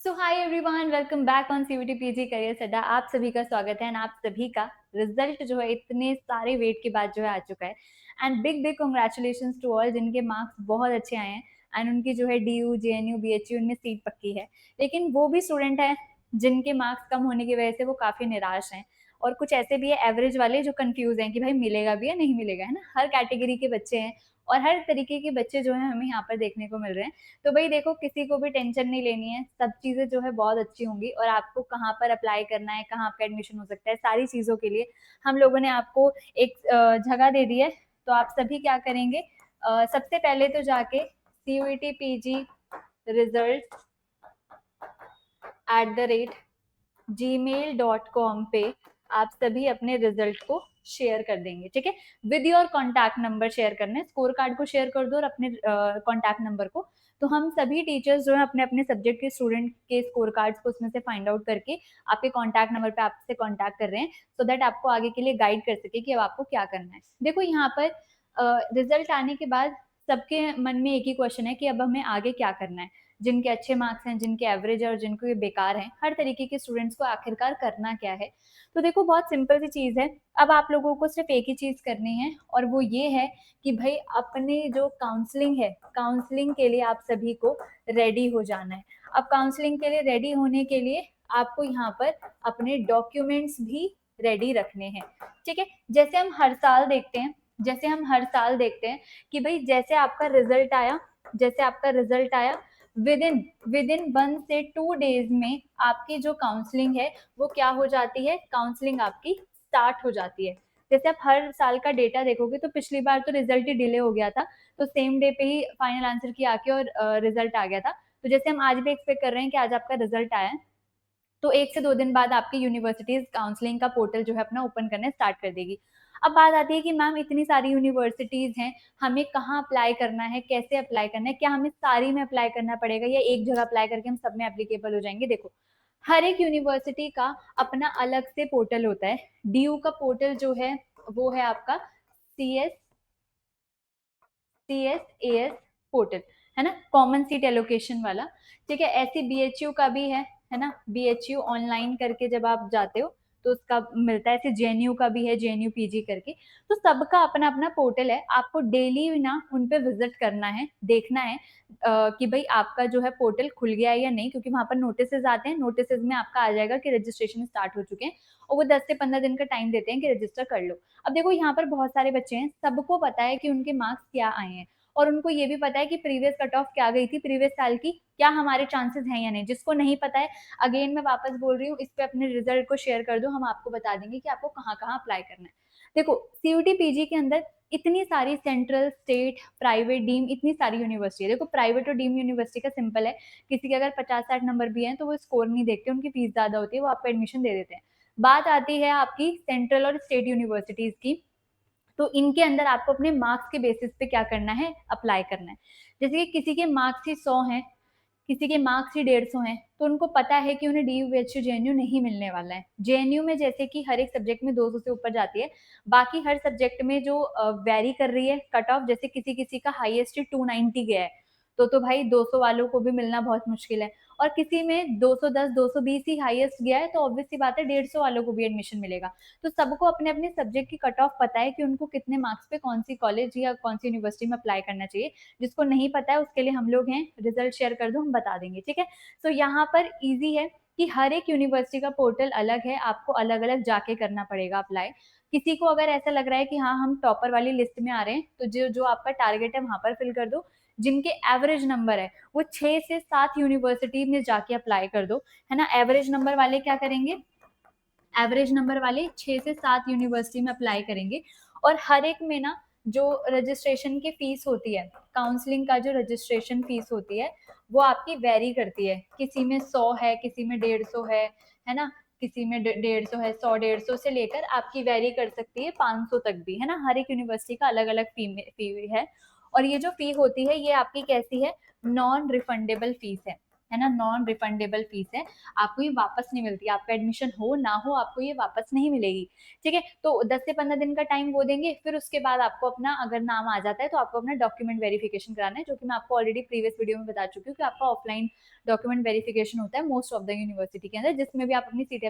So hi everyone, welcome back on CUET PG career Adda. आप सभी का स्वागत है एंड आप सभी का रिजल्ट जो है इतने सारे वेट के बाद जो है आ चुका है। And big big congratulations to all जिनके मार्क्स बहुत अच्छे आए हैं एंड उनकी जो है डीयू जेएनयू बीएचयू उनमें सीट पक्की है। लेकिन वो भी स्टूडेंट हैं जिनके मार्क्स कम होने की वजह से वो काफ़ी निराश हैं, और कुछ ऐसे भी है एवरेज वाले जो कंफ्यूज हैं कि भाई मिलेगा भी या नहीं मिलेगा, है ना। हर कैटेगरी के बच्चे हैं और हर तरीके के बच्चे जो है हमें यहाँ पर देखने को मिल रहे हैं। तो भाई देखो, किसी को भी टेंशन नहीं लेनी है, सब चीज़ें जो है बहुत अच्छी होंगी और आपको कहाँ पर अप्लाई करना है, कहाँ आपका एडमिशन हो सकता है, सारी चीज़ों के लिए हम लोगों ने आपको एक जगह दे दी है। तो आप सभी क्या करेंगे, सबसे पहले तो जाके CUET PG रिजल्ट @gmail.com पे आप सभी अपने रिजल्ट को शेयर कर देंगे, ठीक है। With your contact number share करना है, स्कोर कार्ड को शेयर कर दो और अपने कॉन्टैक्ट नंबर को। तो हम सभी टीचर्स जो है अपने अपने सब्जेक्ट के स्टूडेंट के स्कोर कार्ड्स को उसमें से फाइंड आउट करके आपके कॉन्टैक्ट नंबर पे आपसे कॉन्टैक्ट कर रहे हैं, सो दैट आपको आगे के लिए गाइड कर सके कि अब आपको क्या करना है। देखो, यहाँ पर रिजल्ट आने के बाद सबके मन में एक ही क्वेश्चन है कि अब हमें आगे क्या करना है। जिनके अच्छे मार्क्स हैं, जिनके एवरेज है और जिनको ये बेकार हैं, हर तरीके के स्टूडेंट्स को आखिरकार करना क्या है। तो देखो, बहुत सिंपल सी चीज़ है। अब आप लोगों को सिर्फ एक ही चीज़ करनी है और वो ये है कि भाई अपने जो काउंसलिंग है, काउंसलिंग के लिए आप सभी को रेडी हो जाना है। अब काउंसलिंग के लिए रेडी होने के लिए आपको यहाँ पर अपने डॉक्यूमेंट्स भी रेडी रखने हैं, ठीक है। जैसे हम हर साल देखते हैं कि भाई जैसे आपका रिजल्ट आया विद इन 1 से 2 डेज में आपकी जो काउंसलिंग है वो क्या हो जाती है, काउंसलिंग आपकी स्टार्ट हो जाती है। जैसे आप हर साल का डेटा देखोगे तो पिछली बार तो रिजल्ट ही डिले हो गया था, तो सेम डे पे ही फाइनल आंसर की आके और रिजल्ट आ गया था। तो जैसे हम आज भी एक्सपेक्ट कर रहे हैं कि आज आपका रिजल्ट आया है, तो 1 से 2 दिन बाद आपकी यूनिवर्सिटीज काउंसलिंग का पोर्टल जो है अपना ओपन करना स्टार्ट कर देगी। अब बात आती है कि मैम इतनी सारी यूनिवर्सिटीज हैं, हमें कहाँ अप्लाई करना है, कैसे अप्लाई करना है, क्या हमें सारी में अप्लाई करना पड़ेगा या एक जगह अप्लाई करके हम सब में एप्लीकेबल हो जाएंगे। देखो, हर एक यूनिवर्सिटी का अपना अलग से पोर्टल होता है। डीयू का पोर्टल जो है वो है आपका CSAS पोर्टल, है ना, कॉमन सीट एलोकेशन वाला, ठीक है। ऐसे BHU का भी है ना, BHU ऑनलाइन करके जब आप जाते हो तो उसका मिलता है। ऐसे JNU का भी है, JNU PG करके। तो सबका अपना अपना पोर्टल है, आपको डेली ना उन पे विजिट करना है, देखना है कि भाई आपका जो है पोर्टल खुल गया है या नहीं, क्योंकि वहां पर नोटिस आते हैं, नोटिस में आपका आ जाएगा कि रजिस्ट्रेशन स्टार्ट हो चुके हैं और वो 10 से 15 दिन का टाइम देते हैं कि रजिस्टर कर लो। अब देखो, यहाँ पर बहुत सारे बच्चे हैं, सबको पता है कि उनके मार्क्स क्या आए हैं और उनको ये भी पता है कि प्रीवियस कट ऑफ क्या गई थी, प्रीवियस साल की क्या हमारे चांसेस हैं या नहीं। जिसको नहीं पता है, अगेन मैं वापस बोल रही हूँ, इस पे अपने रिजल्ट को शेयर कर दो, हम आपको बता देंगे कि आपको कहाँ कहाँ अप्लाई करना है। देखो, CUT PG के अंदर इतनी सारी सेंट्रल, स्टेट, प्राइवेट, डीम, इतनी सारी यूनिवर्सिटी है। देखो, प्राइवेट और डीम यूनिवर्सिटी का सिंपल है, किसी के अगर 50-60 नंबर भी हैं तो वो स्कोर नहीं देखते, उनकी फीस ज्यादा होती है, वो आपको एडमिशन दे देते हैं। बात आती है आपकी सेंट्रल और स्टेट यूनिवर्सिटीज की। तो इनके अंदर आपको अपने मार्क्स के बेसिस पे क्या करना है, अप्लाई करना है। जैसे कि किसी के मार्क्स ही 100 हैं, किसी के मार्क्स ही 150 हैं, तो उनको पता है कि उन्हें DU BHU JNU नहीं मिलने वाला है। JNU में जैसे कि हर एक सब्जेक्ट में 200 से ऊपर जाती है, बाकी हर सब्जेक्ट में जो वेरी कर रही है कट ऑफ, जैसे किसी किसी का हाईएस्ट 290 गया है, तो भाई 200 वालों को भी मिलना बहुत मुश्किल है। और किसी में 210 220 ही हाईएस्ट गया है, तो ऑब्वियस सी बात है 150 वालों को भी एडमिशन मिलेगा। तो सबको अपने अपने सब्जेक्ट की कट ऑफ पता है कि उनको कितने मार्क्स पे कौन सी कॉलेज या कौन सी यूनिवर्सिटी में अप्लाई करना चाहिए। जिसको नहीं पता है उसके लिए हम लोग हैं, रिजल्ट शेयर कर दो, हम बता देंगे, ठीक है। तो यहाँ पर ईजी है कि हर एक यूनिवर्सिटी का पोर्टल अलग है, आपको अलग अलग जाके करना पड़ेगा अप्लाई। किसी को अगर ऐसा लग रहा है कि हाँ हम टॉपर वाली लिस्ट में आ रहे हैं, तो जो जो आपका टारगेट है वहां पर फिल कर दो। जिनके एवरेज नंबर है वो 6 से 7 यूनिवर्सिटी में जाके अप्लाई कर दो, है ना। एवरेज नंबर वाले क्या करेंगे, एवरेज नंबर वाले 6 से 7 यूनिवर्सिटी में अप्लाई करेंगे। और हर एक में ना जो रजिस्ट्रेशन की फीस होती है, काउंसलिंग का जो रजिस्ट्रेशन फीस होती है, वो आपकी वेरी करती है। किसी में 100 है, किसी में 150 है ना, किसी में 150 है, 100 150 से लेकर आपकी वेरी कर सकती है 500 तक भी, है ना। हर एक यूनिवर्सिटी का अलग अलग फी है। और ये जो फी होती है ये आपकी कैसी है, नॉन रिफंडेबल फीस है। है ना, नॉन रिफंडेबल फीस है, आपको ये वापस नहीं मिलती, आपका एडमिशन हो ना हो आपको ये वापस नहीं मिलेगी, ठीक है। तो 10 से 15 दिन का टाइम वो देंगे, फिर उसके बाद आपको अपना अगर नाम आ जाता है तो आपको अपना डॉक्यूमेंट वेरिफिकेशन कराना है, जो कि मैं आपको ऑलरेडी प्रीवियस वीडियो में बता चुकी हूँ कि आपका ऑफलाइन डॉक्यूमेंट वेरिफिकेशन होता है मोस्ट ऑफ द यूनिवर्सिटी के अंदर, जिसमें भी आप अपनी सीट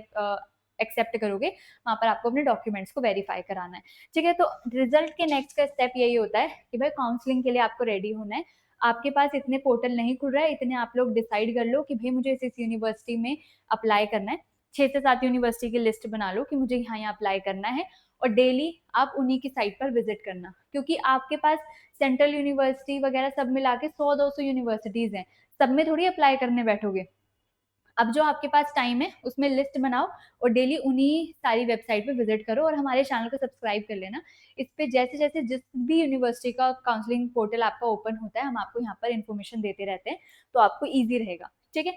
एक्सेप्ट करोगे, वहां पर आपको अपने डॉक्यूमेंट्स को वेरीफाई कराना है, ठीक है। तो रिजल्ट के नेक्स्ट का स्टेप यही होता है कि भाई काउंसलिंग के लिए आपको रेडी होना है, आपके पास इतने पोर्टल नहीं खुल रहा है, इतने आप लोग डिसाइड कर लो कि भाई मुझे इस यूनिवर्सिटी में अप्लाई करना है, 6 से 7 यूनिवर्सिटी की लिस्ट बना लो कि मुझे यहाँ यहाँ अप्लाई करना है, और डेली आप उन्हीं की साइट पर विजिट करना, क्योंकि आपके पास सेंट्रल यूनिवर्सिटी वगैरह सब मिला के 100-200 यूनिवर्सिटीज हैं, सब में थोड़ी अप्लाई करने बैठोगे। अब जो आपके पास टाइम है उसमें लिस्ट बनाओ और डेली उन्हीं सारी वेबसाइट पे विजिट करो, और हमारे चैनल को सब्सक्राइब कर लेना। इस पे जैसे जैसे जिस भी यूनिवर्सिटी का काउंसलिंग पोर्टल आपका ओपन होता है, हम आपको यहाँ पर इन्फॉर्मेशन देते रहते हैं, तो आपको ईजी रहेगा, ठीक है।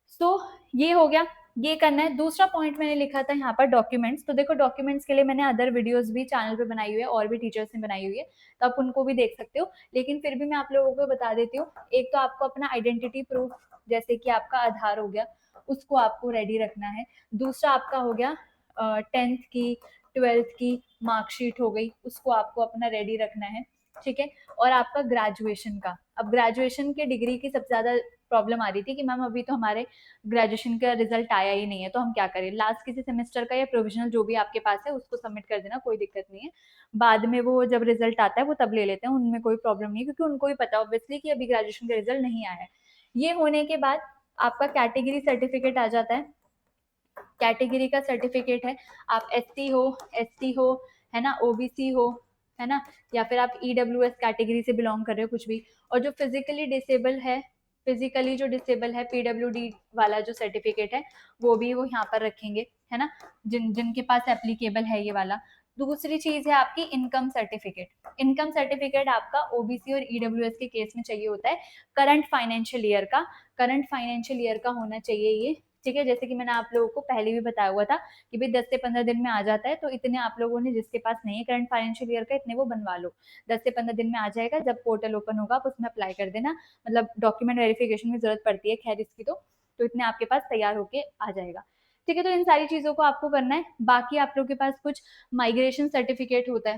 सो ये हो गया, ये करना है। दूसरा पॉइंट मैंने लिखा था यहाँ पर डॉक्यूमेंट्स, तो देखो डॉक्यूमेंट्स के लिए मैंने अदर वीडियोस भी चैनल पे बनाई हुई है, और भी टीचर्स ने बनाई हुई है, तो आप उनको भी देख सकते हो, लेकिन फिर भी मैं आप लोगों को बता देती हूँ। एक तो आपको अपना आइडेंटिटी प्रूफ, जैसे कि आपका आधार हो गया, उसको आपको रेडी रखना है। दूसरा आपका हो गया 10th की 12th की मार्कशीट हो गई, उसको आपको अपना रेडी रखना है, ठीक है। और आपका ग्रेजुएशन का, अब ग्रेजुएशन के डिग्री की सबसे ज्यादा प्रॉब्लम आ रही थी कि मैम अभी तो हमारे ग्रेजुएशन का रिजल्ट आया ही नहीं है, तो हम क्या करें। लास्ट किसी सेमेस्टर का या प्रोविजनल जो भी आपके पास है उसको सबमिट कर देना, कोई दिक्कत नहीं है, बाद में वो जब रिजल्ट आता है वो तब ले लेते हैं, उनमें कोई प्रॉब्लम नहीं है, क्योंकि उनको भी पता ऑब्वियसली कि अभी ग्रेजुएशन का रिजल्ट नहीं आया है। ये होने के बाद आपका कैटेगरी सर्टिफिकेट आ जाता है, कैटेगरी का सर्टिफिकेट है, आप एससी हो, एसटी हो, है ना, ओबीसी हो, है ना, या फिर आप ईडब्ल्यूएस कैटेगरी से बिलोंग कर रहे हो कुछ भी, और जो फिजिकली डिसेबल है, फिजिकली जो डिसेबल है पीडब्ल्यूडी वाला जो सर्टिफिकेट है वो भी वो यहाँ पर रखेंगे, है ना, जिनके पास एप्लीकेबल है ये वाला। दूसरी चीज है आपकी इनकम सर्टिफिकेट। इनकम सर्टिफिकेट आपका ओबीसी और ईडब्ल्यूएस के केस में चाहिए होता है करंट फाइनेंशियल ईयर का, करंट फाइनेंशियल ईयर का होना चाहिए ये, ठीक है। जैसे कि मैंने आप लोगों को पहले भी बताया हुआ था कि भाई 10 से 15 दिन में आ जाता है, तो इतने आप लोगों ने जिसके पास नहीं है करंट फाइनेंशियल ईयर का, इतने वो बनवा लो, 10 से 15 दिन में आ जाएगा, जब पोर्टल ओपन होगा आप उसमें अप्लाई कर देना, मतलब डॉक्यूमेंट वेरिफिकेशन में जरूरत पड़ती है खैर इसकी, तो इतने आपके पास तैयार होके आ जाएगा, ठीक है। तो इन सारी चीजों को आपको करना है। बाकी आप लोग के पास कुछ माइग्रेशन सर्टिफिकेट होता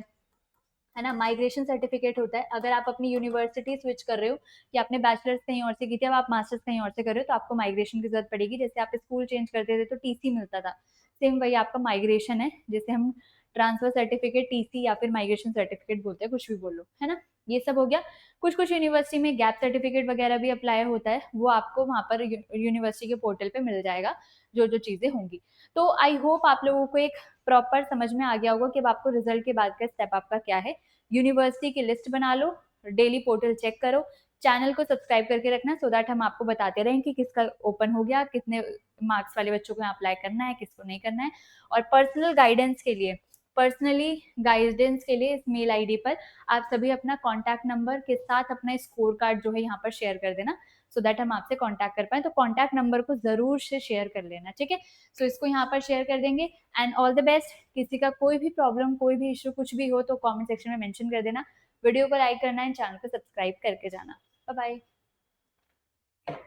है ना, माइग्रेशन सर्टिफिकेट होता है, अगर आप अपनी यूनिवर्सिटी स्विच कर रहे हो कि आपने बैचलर्स कहीं और से की थी, अब आप मास्टर्स कहीं और से कर रहे हो, तो आपको माइग्रेशन की जरूरत पड़ेगी। जैसे आप स्कूल चेंज करते थे तो टीसी मिलता था, सेम वही आपका माइग्रेशन है, जिसे हम ट्रांसफर सर्टिफिकेट, टीसी या फिर माइग्रेशन सर्टिफिकेट बोलते हैं, कुछ भी बोलो, है ना। ये सब हो गया। कुछ कुछ यूनिवर्सिटी में गैप सर्टिफिकेट वगैरह भी अप्लाई होता है, वो आपको वहां पर यूनिवर्सिटी के पोर्टल पे मिल जाएगा, जो जो चीजें होंगी। तो आई होप आप लोगों को एक प्रॉपर समझ में आ गया होगा कि अब आपको रिजल्ट के बाद का स्टेप आपका क्या है। यूनिवर्सिटी की लिस्ट बना लो, डेली पोर्टल चेक करो, चैनल को सब्सक्राइब करके रखना, सो दैट हम आपको बताते रहें कि किसका ओपन हो गया, कितने मार्क्स वाले बच्चों को अप्लाई करना है, किसको नहीं करना है। और पर्सनल गाइडेंस के लिए, पर्सनली गाइडेंस के लिए इस मेल आईडी पर आप सभी अपना कॉन्टैक्ट नंबर के साथ अपना स्कोर कार्ड जो है यहाँ पर शेयर कर देना, सो दैट हम आपसे कॉन्टैक्ट कर पाए। तो कॉन्टैक्ट नंबर को जरूर से शेयर कर लेना, ठीक है। सो इसको यहाँ पर शेयर कर देंगे। And all the best. किसी का कोई भी प्रॉब्लम, कोई भी इशू, कुछ भी हो तो कमेंट सेक्शन में मेंशन कर देना। वीडियो को लाइक करना है, चैनल को सब्सक्राइब करके जाना। Bye bye.